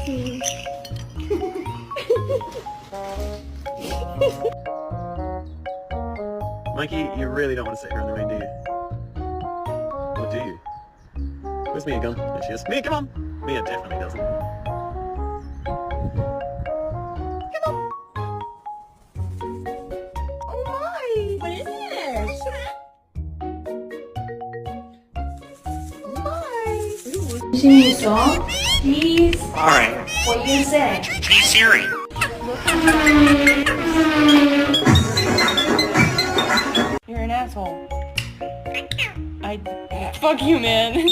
see. Mikey, you really don't want to sit here in the rain, do you? Or do you? Where's Mia gone? There she is. Mia, come on! Mia definitely doesn't. Oh my! What is this? Sing me a song, please. Alright. What you say? Hey Siri. You're an asshole. Fuck you, man.